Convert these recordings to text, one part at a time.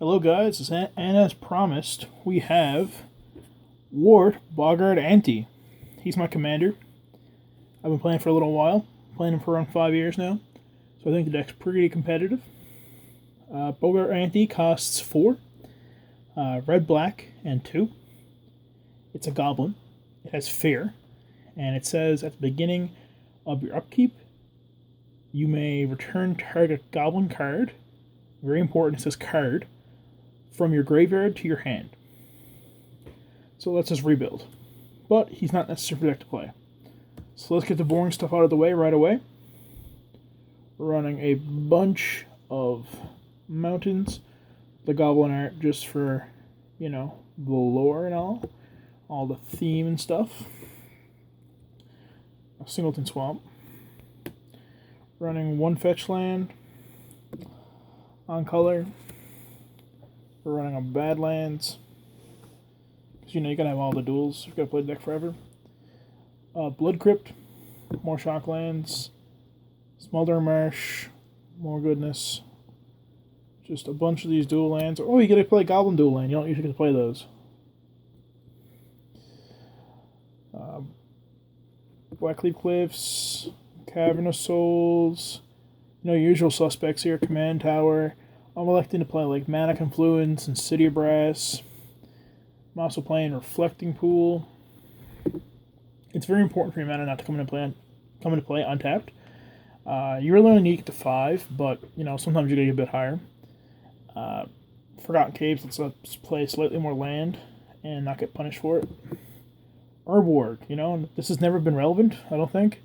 Hello guys, and as promised, we have Wort, Boggart Anntie. He's my commander. I've been playing for a little while, playing him for around 5 years now, so I think the deck's pretty competitive. Boggart Anntie costs 4, red, black, and 2. It's a goblin. It has fear, and it says at the beginning of your upkeep, you may return target goblin card. Very important, it says card from your graveyard to your hand. So let's just rebuild. But he's not necessary for deck to play. So let's get the boring stuff out of the way right away. We're running a bunch of mountains. The goblin art just for, the lore and all the theme and stuff. A Singleton Swamp. Running 1 fetch land on color. We're running on Badlands. Because, you gotta have all the duels. You've gotta play the deck forever. Blood Crypt. More Shocklands. Smoldering Marsh. More goodness. Just a bunch of these dual lands. Oh, you gotta play Goblin Dual Land. You don't usually get to play those. Blackleaf Cliffs. Cavern of Souls. Usual suspects here. Command Tower. I'm electing to play like Mana Confluence and City of Brass. I'm also playing Reflecting Pool. It's very important for your mana not to come into play untapped. You really only need to get to 5, but sometimes you gotta get a bit higher. Forgotten Caves lets us play slightly more land and not get punished for it. Urborg, this has never been relevant, I don't think.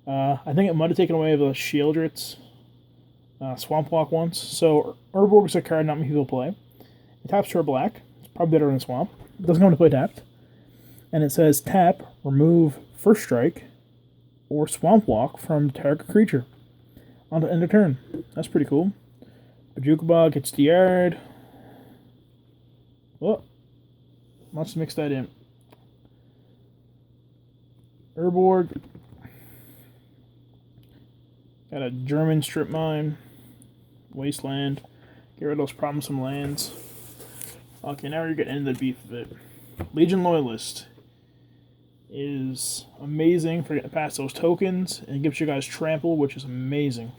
I think it might have taken away the Shieldrit's Swamp Walk once. So Urborg is a card not many people play. It taps for a black. It's probably better than Swamp. It doesn't come into play tapped. And it says tap, remove First Strike or Swamp Walk from target creature onto end of turn. That's pretty cool. Bajukabog hits the yard. Oh, must mix that in. Urborg. Got a German strip mine. Wasteland. Get rid of those problemsome lands. Okay, now we're getting into the beef of it. Legion Loyalist is amazing for getting past those tokens, and it gives you guys trample, which is amazing.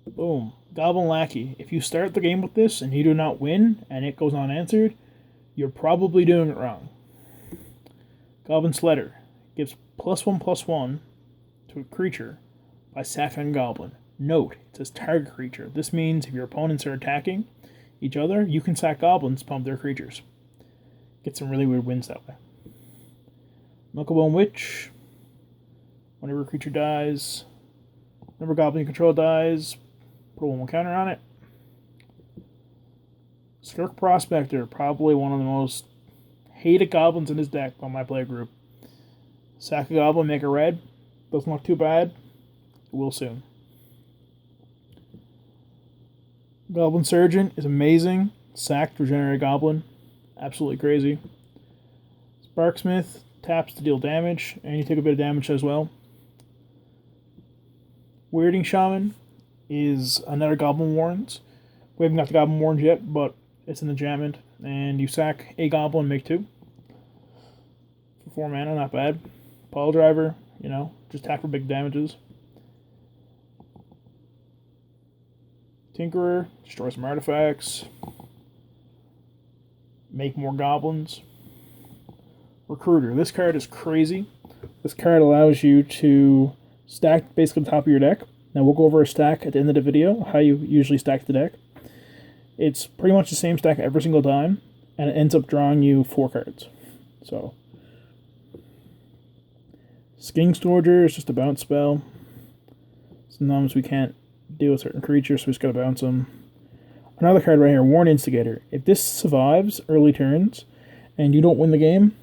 Boom. Goblin Lackey. If you start the game with this and you do not win, and it goes unanswered, you're probably doing it wrong. Goblin Sledder gives +1/+1 to a creature by sacking a goblin. Note, it says target creature. This means if your opponents are attacking each other, you can sack goblins, pump their creatures. Get some really weird wins that way. Knucklebone Witch. Whenever a creature dies, whenever a goblin you control dies, put a 1/1 counter on it. Skirk Prospector, probably one of the most hated goblins in his deck by my player group. Sack a goblin, make a red. Doesn't look too bad. It will soon. Goblin Surgeon is amazing. Sacked, regenerate goblin. Absolutely crazy. Sparksmith taps to deal damage, and you take a bit of damage as well. Weirding Shaman is another Goblin Warrens. We haven't got the Goblin Warrens yet, but it's in the enchantment. And you sack a goblin, make 2. For 4 mana, not bad. Pile Driver, just tap for big damages. Tinkerer, destroy some artifacts. Make more goblins. Recruiter. This card is crazy. This card allows you to stack basically the top of your deck. Now we'll go over a stack at the end of the video, how you usually stack the deck. It's pretty much the same stack every single time, and it ends up drawing you 4 cards. So, Sking Storager is just a bounce spell. Sometimes we can't deal with certain creatures, so we just gotta bounce them. Another card right here, Warren Instigator. If this survives early turns and you don't win the game,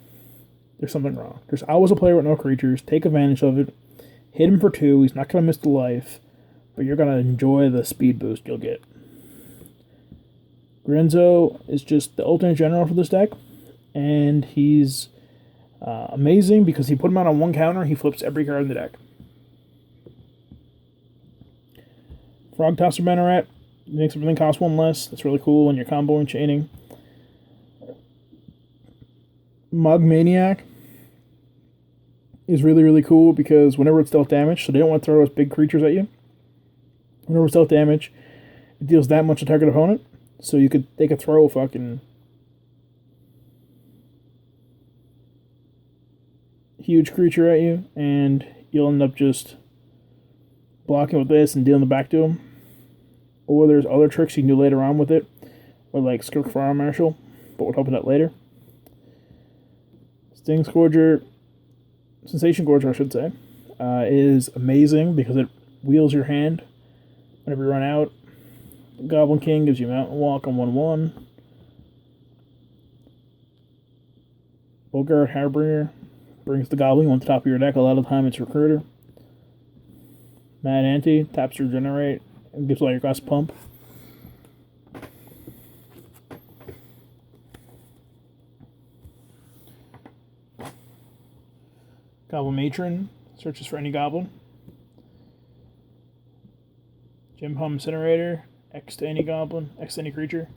there's something wrong. There's always a player with no creatures. Take advantage of it. Hit him for 2. He's not going to miss the life, but you're going to enjoy the speed boost you'll get. Grenzo is just the alternate general for this deck, and he's amazing because he put him out on 1 counter, he flips every card in the deck. Frog Tosser Banneret It makes everything cost one less. That's really cool when you're comboing, chaining. Mug Maniac is really, really cool because whenever it's dealt damage, so they don't want to throw those big creatures at you. Whenever it's dealt damage, it deals that much to target opponent. So they could throw a fucking huge creature at you, and you'll end up just blocking with this and dealing the back to them. Or there's other tricks you can do later on with it, or like Skirk Fire Marshal, but we'll talk about that later. Sting Scourger, Sensation Gorger, I should say, is amazing because it wheels your hand whenever you run out. Goblin King gives you Mountain Walk on 1/1. Boggart Harbinger brings the Goblin on the top of your deck. A lot of the time it's Recruiter. Mad Anti taps to regenerate and gives all your guys pump. Goblin Matron searches for any goblin. Gem Hum Incinerator, X to any goblin, X to any creature.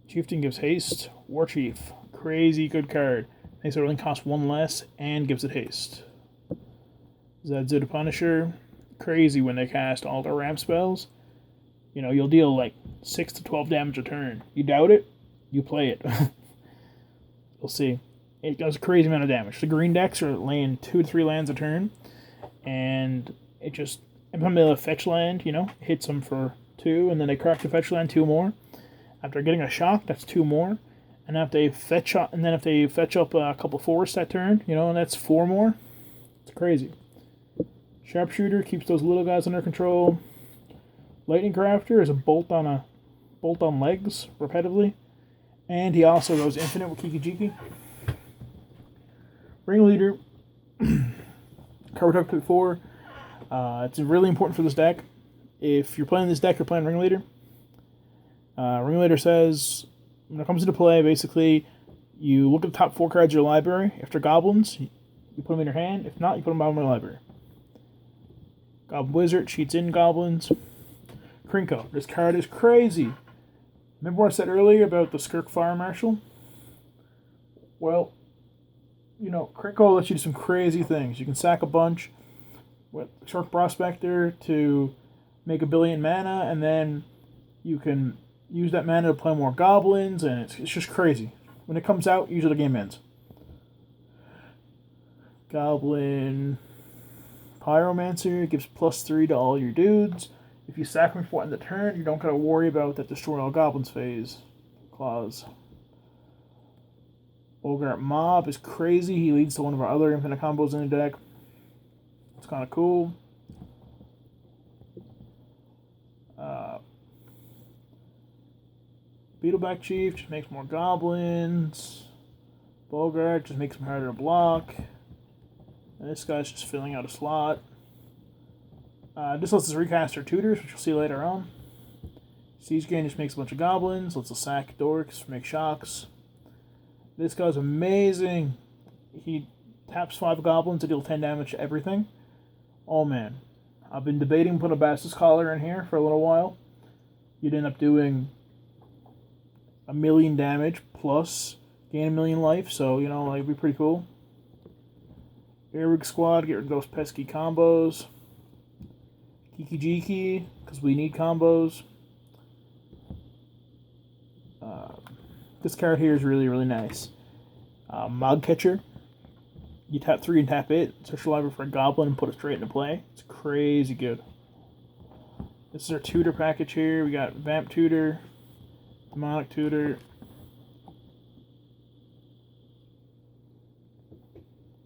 Chieftain gives haste. War Chief, crazy good card. Makes everything cost one less and gives it haste. Zadzu the Punisher, crazy when they cast all their ramp spells. You know, you'll deal like 6 to 12 damage a turn. You doubt it, you play it. We'll see. It does a crazy amount of damage. The green decks are laying 2 to 3 lands a turn, and it just, every time they have a fetch land, you know, hits them for 2, and then they crack the fetch land 2 more. After getting a shock, that's 2 more. And if they fetch up, and then if they fetch up a couple forests that turn, you know, and that's 4 more. It's crazy. Sharpshooter keeps those little guys under control. Lightning Crafter is a bolt on legs repetitively, and he also goes infinite with Kiki-Jiki. Ringleader, cover up to 4. It's really important for this deck. If you're playing this deck, you're playing Ringleader. Ringleader says, when it comes into play, basically, you look at the top 4 cards of your library. If they're goblins, you put them in your hand. If not, you put them bottom of your library. Goblin Wizard cheats in goblins. Krinko, this card is crazy. Remember what I said earlier about the Skirk Fire Marshal? Well, you know, Krinko lets you do some crazy things. You can sack a bunch with Shark Prospector to make 1 billion mana, and then you can use that mana to play more goblins, and it's just crazy. When it comes out, usually the game ends. Goblin Pyromancer gives +3 to all your dudes. If you sack them for in the turn, you don't gotta worry about that destroy all goblins phase clause. Boggart Mob is crazy. He leads to one of our other infinite combos in the deck. It's kind of cool. Beetleback Chief just makes more goblins. Boggart just makes them harder to block. And this guy's just filling out a slot. This lets us recast our tutors, which you'll see later on. Siege Gain just makes a bunch of goblins. Lets us sack dorks, make shocks. This guy's amazing. He taps 5 goblins to deal 10 damage to everything. Oh man. I've been debating putting a Bassus Collar in here for a little while. You'd end up doing 1 million damage plus gain 1 million life, so you know, like, it'd be pretty cool. Airwig Squad, get rid of those pesky combos. Kiki-Jiki, because we need combos. This card here is really, really nice. Mog Catcher. You tap 3 and tap it, search your library for a goblin and put it straight into play. It's crazy good. This is our tutor package here. We got Vamp Tutor, Demonic Tutor,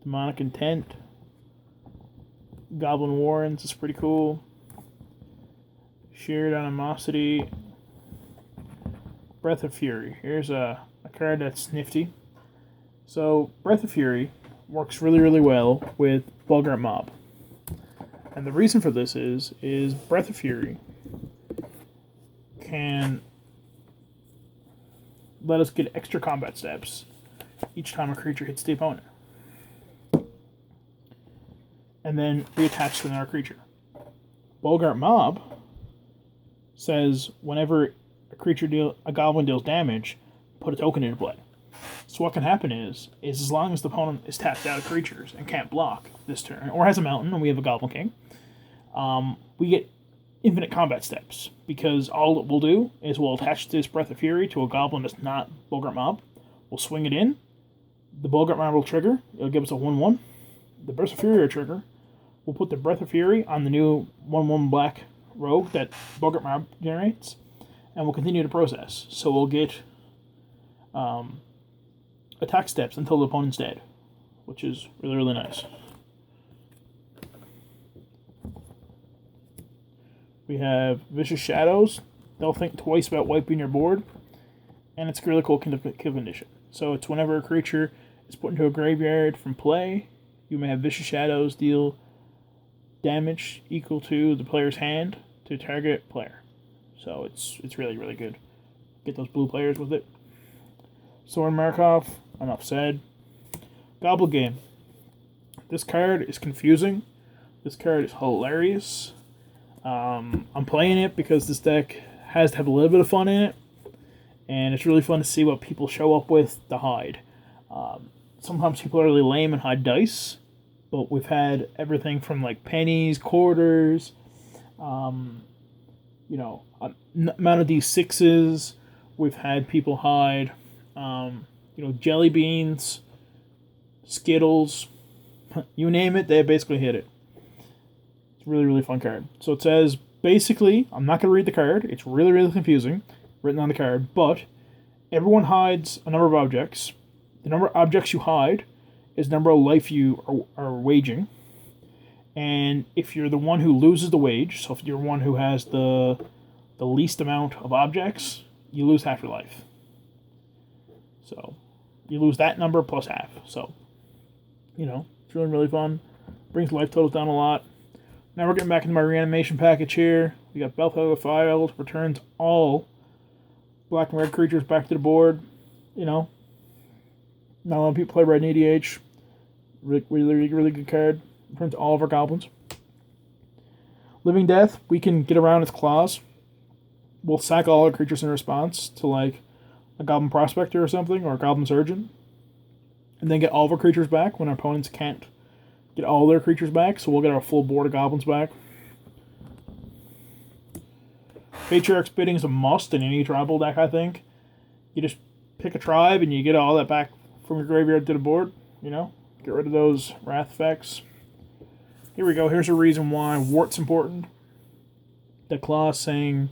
Demonic Intent, Goblin Warrens is pretty cool. Shared Animosity, Breath of Fury. Here's a card that's nifty. So, Breath of Fury works really, really well with Boggart Mob. And the reason for this is Breath of Fury can let us get extra combat steps each time a creature hits the opponent. And then reattach to another creature. Boggart Mob says whenever a goblin deals damage, put a token into play. So what can happen is as long as the opponent is tapped out of creatures and can't block this turn, or has a mountain and we have a Goblin King, we get infinite combat steps, because all it will do is we'll attach this Breath of Fury to a goblin that's not Boggart Mob. We'll swing it in. The Boggart Mob will trigger. It'll give us a 1/1. The Breath of Fury will trigger. We'll put the Breath of Fury on the new 1/1 black rogue that Boggart Mob generates, and we'll continue the process. So we'll get attack steps until the opponent's dead, which is really, really nice. We have Vicious Shadows. They'll think twice about wiping your board, and it's a really cool kill condition. So it's whenever a creature is put into a graveyard from play, you may have Vicious Shadows deal damage equal to the player's hand to target player. So it's really, really good. Get those blue players with it. Soren Markov, enough said. Goblin Game. This card is confusing. This card is hilarious. I'm playing it because this deck has to have a little bit of fun in it, and it's really fun to see what people show up with to hide. Sometimes people are really lame and hide dice, but we've had everything from like pennies, quarters, amount of D6s. We've had people hide, jelly beans, Skittles, you name it, they basically hit it. Really, really fun card. So it says, basically, I'm not going to read the card. It's really, really confusing, written on the card, but everyone hides a number of objects. The number of objects you hide is the number of life you are waging. And if you're the one who loses the wage, so if you're one who has the least amount of objects, you lose half your life. So you lose that number plus half. So, it's really, really fun. Brings life totals down a lot. Now we're getting back into my reanimation package here. We got Belfast of the Files, returns all black and red creatures back to the board. Not a lot of people play red in EDH. Really, really, really good card. Returns all of our goblins. Living Death, we can get around its claws. We'll sack all our creatures in response to like a Goblin Prospector or something, or a Goblin Surgeon. And then get all of our creatures back when our opponents can't get all their creatures back, so we'll get our full board of goblins back. Patriarch's Bidding is a must in any tribal deck, I think. You just pick a tribe and you get all that back from your graveyard to the board, Get rid of those wrath effects. Here we go. Here's a reason why Wort's important. The clause saying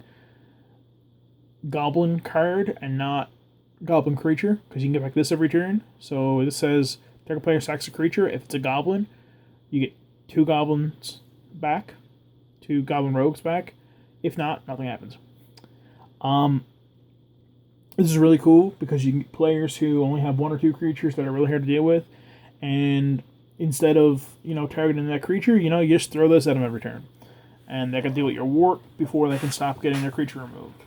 Goblin card and not Goblin creature, because you can get back this every turn. So this says, target player sacks a creature. If it's a goblin, you get 2 goblins back, 2 goblin rogues back. If not, nothing happens. This is really cool because you can get players who only have 1 or 2 creatures that are really hard to deal with, and instead of targeting that creature, you just throw this at them every turn, and they can deal with your Wort before they can stop getting their creature removed.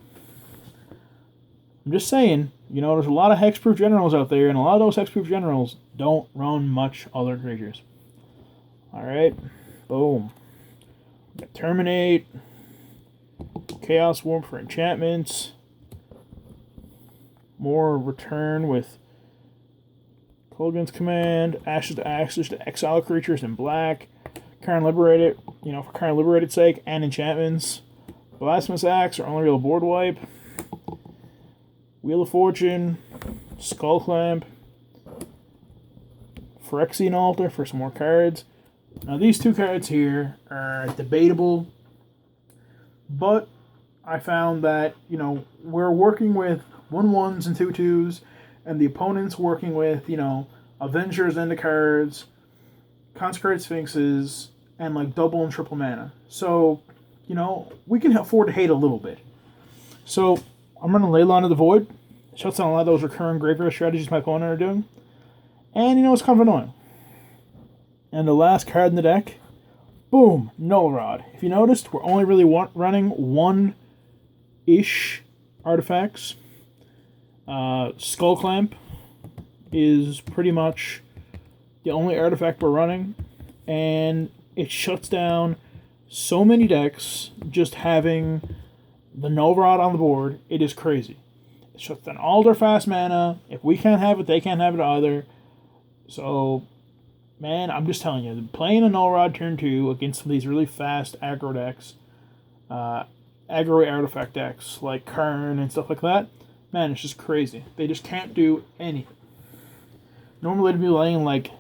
I'm just saying, there's a lot of hexproof generals out there, and a lot of those hexproof generals don't run much other creatures. Alright, boom. We got Terminate, Chaos Warp for enchantments, more return with Kolgan's Command, Ashes to Axis to exile creatures in black, Karn Liberated, for Karn Liberated's sake, and enchantments. Blasphemous Axe, our only real board wipe. Wheel of Fortune, Skull Clamp, Phyrexian Altar for some more cards. Now these 2 cards here are debatable, but I found that, we're working with 1/1s and 2/2s, and the opponent's working with, Avengers and the cards, Consecrated Sphinxes, and like double and triple mana. So, we can afford to hate a little bit. So I'm running Leyline of the Void. It shuts down a lot of those recurring graveyard strategies my opponent are doing. And it's kind of annoying. And the last card in the deck, boom, Null Rod. If you noticed, we're only really running 1-ish artifacts. Skull Clamp is pretty much the only artifact we're running, and it shuts down so many decks just having the No Rod on the board, it is crazy. It's just an Alder fast mana. If we can't have it, they can't have it either. So, man, I'm just telling you, playing a No Rod turn 2 against some of these really fast aggro decks, aggro artifact decks like Karn and stuff like that, man, it's just crazy. They just can't do anything. Normally they'd be laying like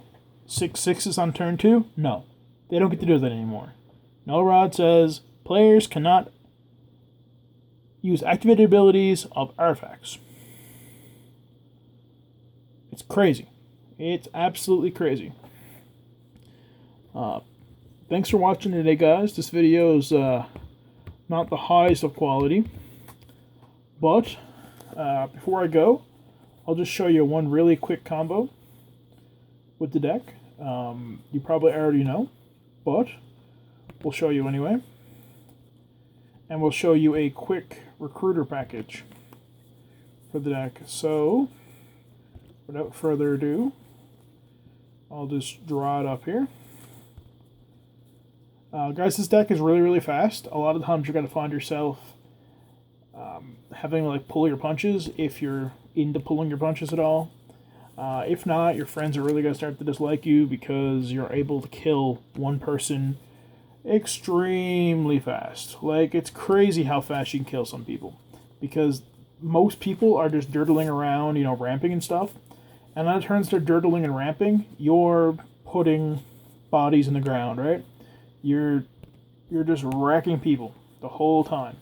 6/6s on turn 2. No, they don't get to do that anymore. No Rod says players cannot use activated abilities of artifacts. It's crazy. It's absolutely crazy. Thanks for watching today, guys. This video is not the highest of quality, but before I go, I'll just show you one really quick combo with the deck. You probably already know, but we'll show you anyway. And we'll show you a quick recruiter package for the deck. So, without further ado, I'll just draw it up here. Guys, this deck is really, really fast. A lot of times you're going to find yourself having to like pull your punches if you're into pulling your punches at all. If not, your friends are really going to start to dislike you because you're able to kill one person extremely fast. Like, it's crazy how fast you can kill some people. Because most people are just dirtling around, you know, ramping and stuff. And when it turns to dirtling and ramping, you're putting bodies in the ground, right? You're just wrecking people the whole time.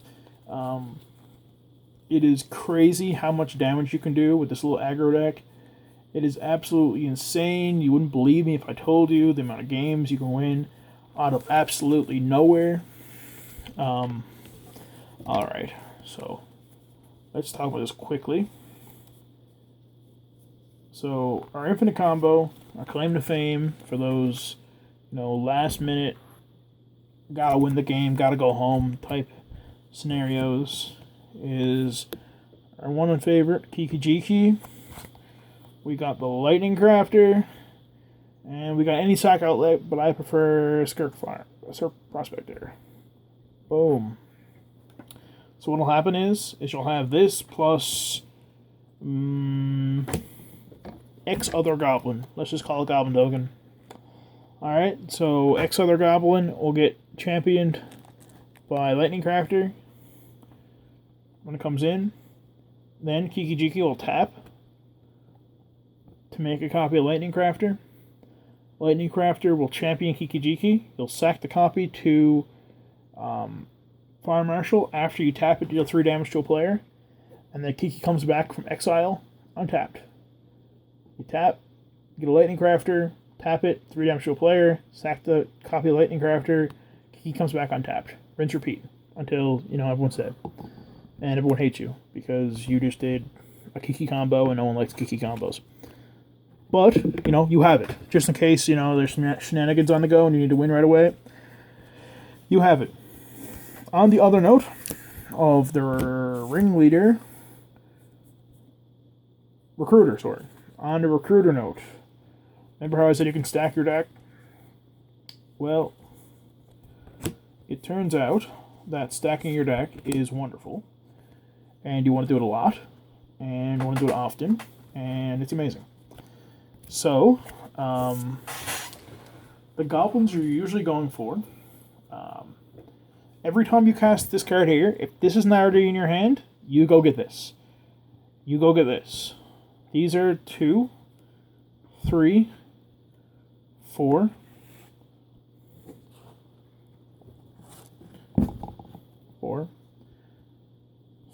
It is crazy how much damage you can do with this little aggro deck. It is absolutely insane. You wouldn't believe me if I told you the amount of games you can win out of absolutely nowhere. Alright, so let's talk about this quickly. So, our infinite combo, our claim to fame for those, you know, last minute, gotta win the game, gotta go home type scenarios is our one and favorite, Kiki Jiki. We got the Lightning Crafter, and we got any sack outlet, but I prefer Skirk Prospector. Boom. So what'll happen is you'll have this plus X other goblin. Let's just call it Goblin Token. Alright, so X other goblin will get championed by Lightning Crafter when it comes in. Then Kiki Jiki will tap to make a copy of Lightning Crafter. Lightning Crafter will champion Kiki Jiki. You'll sack the copy to Fire Marshal. After you tap it, deal 3 damage to a player. And then Kiki comes back from exile untapped. You tap, get a Lightning Crafter, tap it, 3 damage to a player, sack the copy of Lightning Crafter, Kiki comes back untapped. Rinse, repeat until, you know, everyone's dead. And everyone hates you because you just did a Kiki combo and no one likes Kiki combos. But, you know, you have it. Just in case, you know, there's shenanigans on the go and you need to win right away. You have it. On the other note of the ringleader, recruiter, sorry. On the recruiter note. Remember how I said you can stack your deck? Well, it turns out that stacking your deck is wonderful. And you want to do it a lot. And you want to do it often. And it's amazing. So, the goblins you're usually going for, every time you cast this card here, if this is not already in your hand, you go get this. You go get this. These are 2, 3, 4,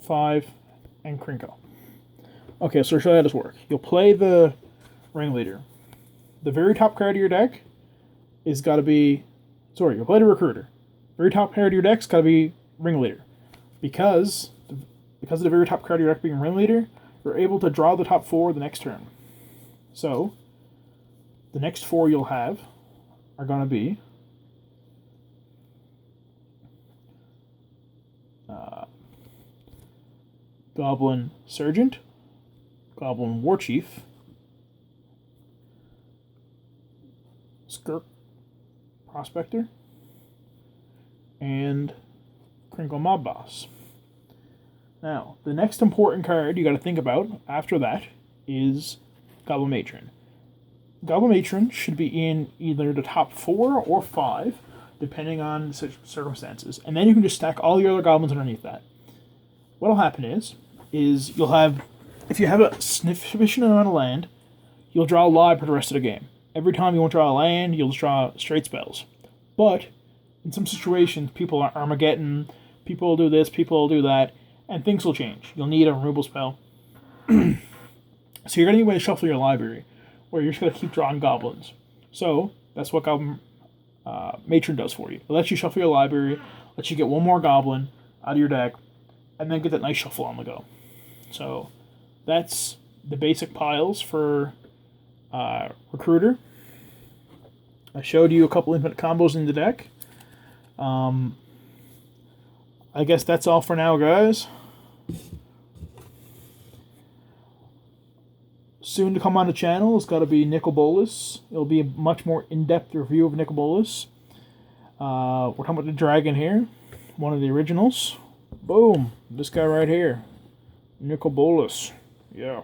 5, and Crinkle. Okay, so I'll show you how this works. You'll play the ringleader. The very top card of your deck is got to be... Sorry, you'll play the recruiter. Very top card of your deck's got to be ringleader. Because of the very top card of your deck being ringleader, you're able to draw the top 4 the next turn. So, the next 4 you'll have are going to be... Goblin Sergeant, Goblin War Chief, Skirk Prospector, and Crinkle Mob Boss. Now, the next important card you got to think about after that is Goblin Matron. Goblin Matron should be in either the top 4 or 5, depending on circumstances. And then you can just stack all your other goblins underneath that. What'll happen is you'll have, if you have a sufficient amount of land, you'll draw a live for the rest of the game. Every time you won't draw a land, you'll just draw straight spells. But in some situations, people are Armageddon, people will do this, people will do that, and things will change. You'll need a removal spell. So you're going to need a way to shuffle your library, where you're just going to keep drawing goblins. So that's what Goblin Matron does for you. It lets you shuffle your library, lets you get one more goblin out of your deck, and then get that nice shuffle on the go. So that's the basic piles for Recruiter. I showed you a couple infinite combos in the deck. I guess that's all for now, guys. Soon to come on the channel is got to be Nicol Bolas. It'll be a much more in-depth review of Nicol Bolas. We're talking about the dragon here, one of the originals. Boom, this guy right here, Nicol Bolas. Yeah.